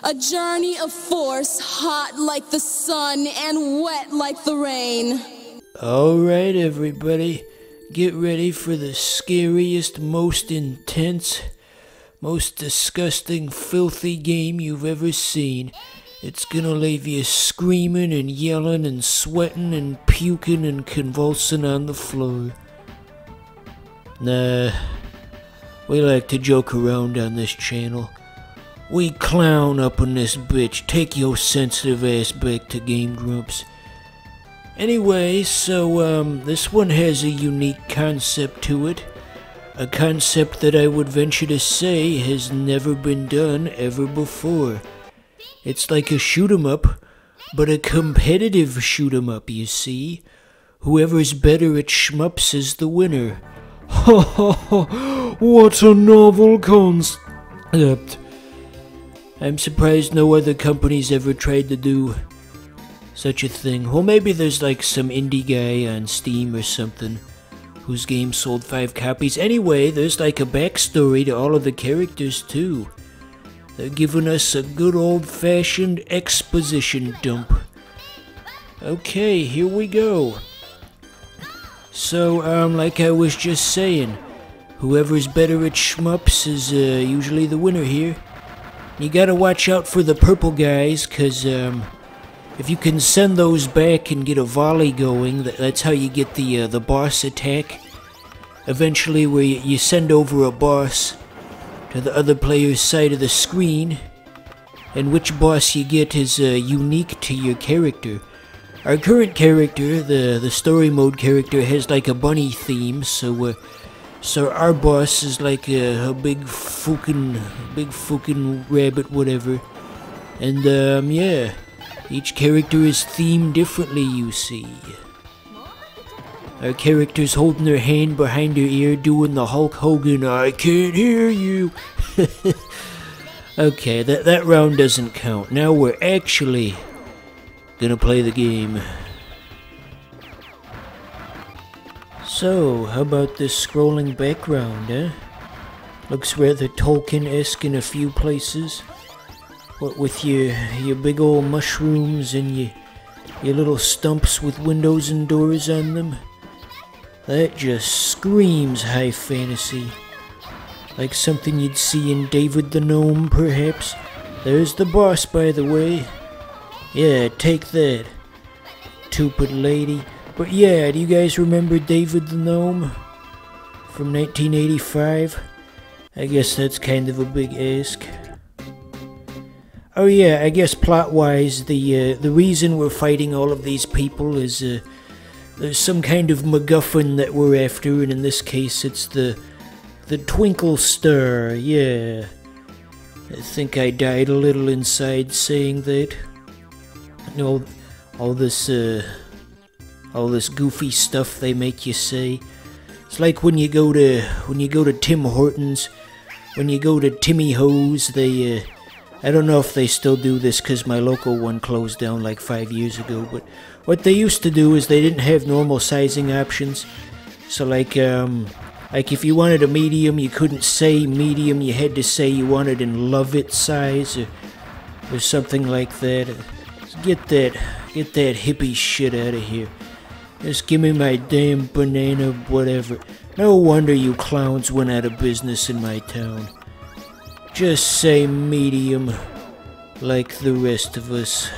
A journey of force, hot like the sun and wet like the rain. Alright everybody, get ready for the scariest, most intense, most disgusting, filthy game you've ever seen. It's gonna leave you screaming and yelling and sweating and puking and convulsing on the floor. Nah, we like to joke around on this channel. We clown up on this bitch. Take your sensitive ass back to Game Grumps. Anyway, so this one has a unique concept to it. A concept that I would venture to say has never been done ever before. It's like a shoot 'em up, but a competitive shoot 'em up, you see. Whoever's better at shmups is the winner. Ha ha ha, what a novel concept. I'm surprised no other company's ever tried to do such a thing. Well, maybe there's like some indie guy on Steam or something whose game sold 5 copies. Anyway, there's like a backstory to all of the characters too. They're giving us a good old-fashioned exposition dump. Okay, here we go. So, like I was just saying, whoever's better at shmups is usually the winner here. You gotta watch out for the purple guys, cause if you can send those back and get a volley going, that's how you get the boss attack. Eventually, where you send over a boss to the other player's side of the screen, and which boss you get is unique to your character. Our current character, the story mode character, has like a bunny theme, so our boss is like a big fucking rabbit, whatever. And yeah, each character is themed differently, you see. Our character's holding their hand behind their ear doing the Hulk Hogan, I can't hear you. Okay, that round doesn't count. Now we're actually gonna play the game. So, how about this scrolling background, eh? Looks rather Tolkien-esque in a few places. What with your big old mushrooms and your little stumps with windows and doors on them. That just screams high fantasy. Like something you'd see in David the Gnome, perhaps. There's the boss, by the way. Yeah, take that, stupid lady. But yeah, do you guys remember David the Gnome from 1985? I guess that's kind of a big ask. Oh yeah, I guess plot-wise, the reason we're fighting all of these people is there's some kind of MacGuffin that we're after, and in this case it's the Twinkle Star. Yeah, I think I died a little inside saying that. You know, all this goofy stuff they make you say. It's like when you go to Tim Hortons, when you go to Timmy Ho's, they I don't know if they still do this because my local one closed down like 5 years ago, but what they used to do is they didn't have normal sizing options. So like if you wanted a medium, you couldn't say medium, you had to say you wanted in love it size or something like that. Get that hippie shit out of here. Just give me my damn banana, whatever. No wonder you clowns went out of business in my town. Just say medium, like the rest of us.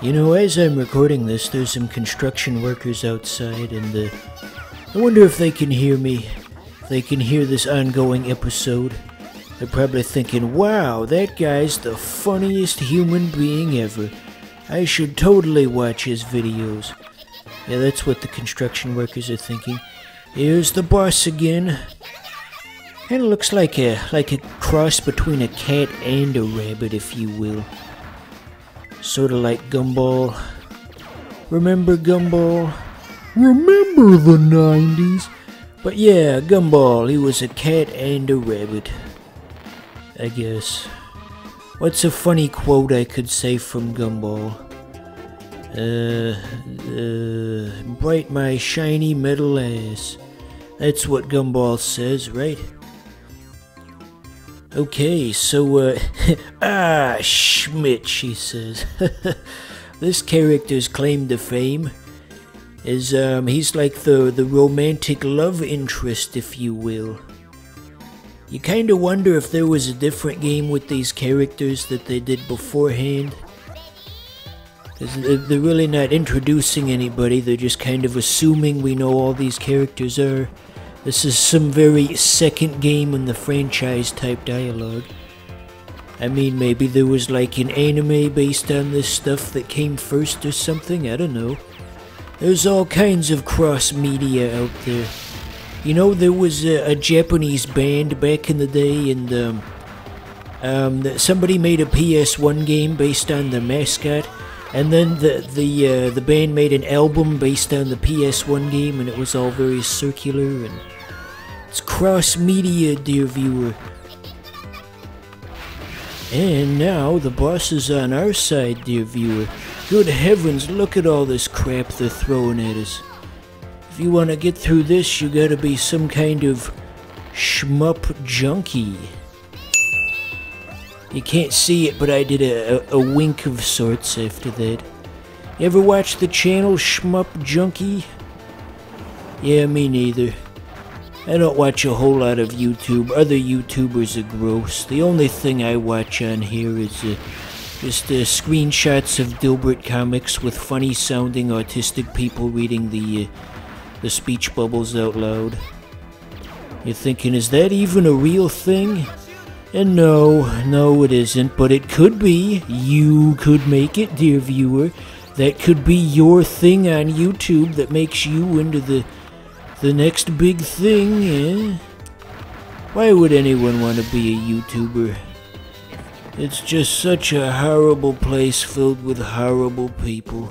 You know, as I'm recording this, there's some construction workers outside, and I wonder if they can hear me. If they can hear this ongoing episode. They're probably thinking, wow, that guy's the funniest human being ever. I should totally watch his videos. Yeah, that's what the construction workers are thinking. Here's the boss again. Kinda looks like a cross between a cat and a rabbit, if you will. Sorta like Gumball. Remember Gumball? Remember the 90s? But yeah, Gumball, he was a cat and a rabbit, I guess. What's a funny quote I could say from Gumball? Bright my shiny metal ass. That's what Gumball says, right? Okay, so, Schmidt, she says. This character's claim to fame is, he's like the romantic love interest, if you will. You kinda wonder if there was a different game with these characters that they did beforehand. 'Cause they're really not introducing anybody, they're just kind of assuming we know all these characters are. This is some very second game in the franchise type dialogue. I mean, maybe there was like an anime based on this stuff that came first or something, I don't know. There's all kinds of cross-media out there. You know, there was a Japanese band back in the day, and somebody made a PS1 game based on the mascot, and then the band made an album based on the PS1 game, and it was all very circular, and it's cross-media, dear viewer. And now the boss is on our side, dear viewer. Good heavens, look at all this crap they're throwing at us. If you want to get through this, you gotta be some kind of shmup junkie. You can't see it, but I did a wink of sorts after that. You ever watch the channel Shmup Junkie? Yeah, me neither. I don't watch a whole lot of YouTube. Other YouTubers are gross. The only thing I watch on here is just screenshots of Dilbert comics with funny sounding autistic people reading the speech bubbles out loud. You're thinking, is that even a real thing? And no it isn't, but it could be. You could make it, dear viewer. That could be your thing on YouTube that makes you into the next big thing, eh? Why would anyone want to be a YouTuber? It's just such a horrible place filled with horrible people.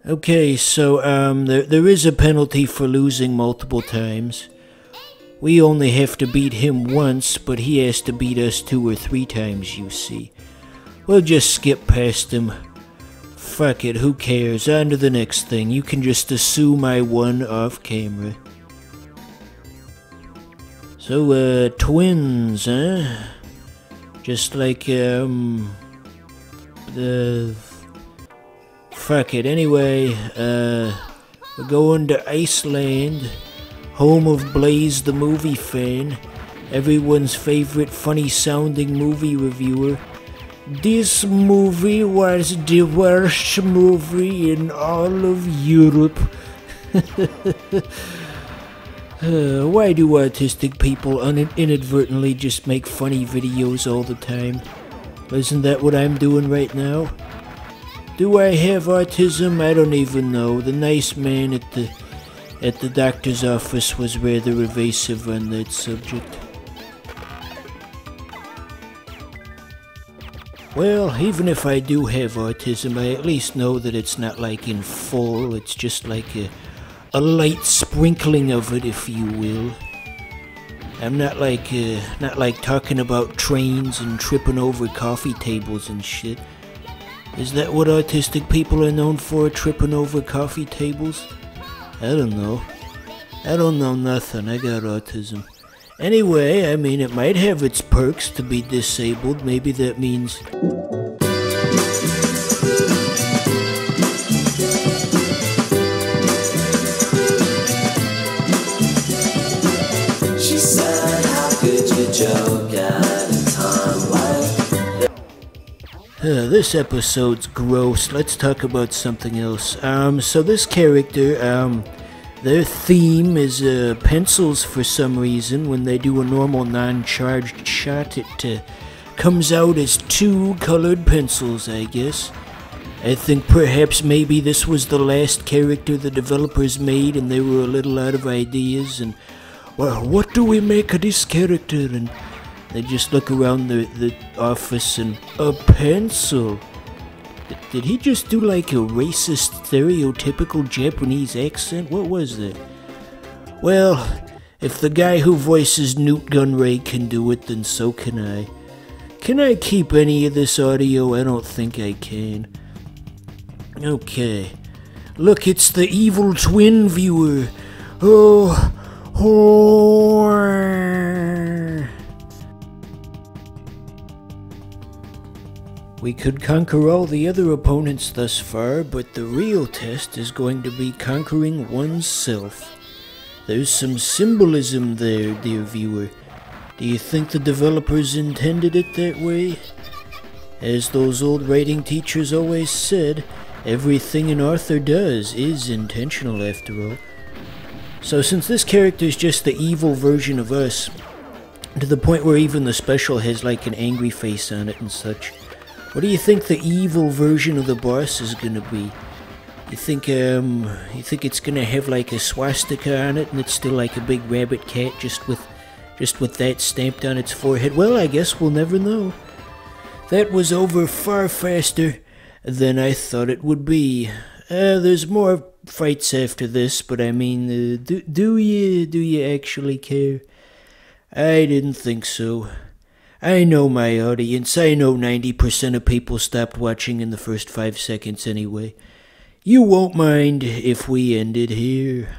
Okay, so, there is a penalty for losing multiple times. We only have to beat him once, but he has to beat us 2 or 3 times, you see. We'll just skip past him. Fuck it, who cares? On to the next thing. You can just assume I won off camera. So, twins, huh? Just like, fuck it, anyway, we're going to Iceland, home of Blaze the movie fan, everyone's favorite funny-sounding movie reviewer. This movie was the worst movie in all of Europe. Why do autistic people inadvertently just make funny videos all the time? Isn't that what I'm doing right now? Do I have autism? I don't even know. The nice man at the doctor's office was rather evasive on that subject. Well, even if I do have autism, I at least know that it's not like in full. It's just like a light sprinkling of it, if you will. I'm not like talking about trains and tripping over coffee tables and shit. Is that what autistic people are known for, tripping over coffee tables? I don't know. I don't know nothing. I got autism. Anyway, I mean, it might have its perks to be disabled. Maybe that means... She said, how could you joke at a time like... This episode's gross. Let's talk about something else. So this character, their theme is pencils for some reason. When they do a normal non-charged shot, it comes out as 2 colored pencils, I guess. I think perhaps maybe this was the last character the developers made and they were a little out of ideas and, well, what do we make of this character? And they just look around the office and, a pencil. Did he just do like a racist, stereotypical Japanese accent? What was that? Well, if the guy who voices Newt Gunray can do it, then so can I. Can I keep any of this audio? I don't think I can. Okay. Look, it's the evil twin viewer. Oh, horror. We could conquer all the other opponents thus far, but the real test is going to be conquering oneself. There's some symbolism there, dear viewer. Do you think the developers intended it that way? As those old writing teachers always said, everything an author does is intentional after all. So since this character is just the evil version of us, to the point where even the special has like an angry face on it and such, what do you think the evil version of the boss is gonna be? You think it's gonna have like a swastika on it and it's still like a big rabbit cat just with that stamped on its forehead? Well, I guess we'll never know. That was over far faster than I thought it would be. There's more fights after this, but I mean, do you actually care? I didn't think so. I know my audience. I know 90% of people stopped watching in the first 5 seconds anyway. You won't mind if we ended here.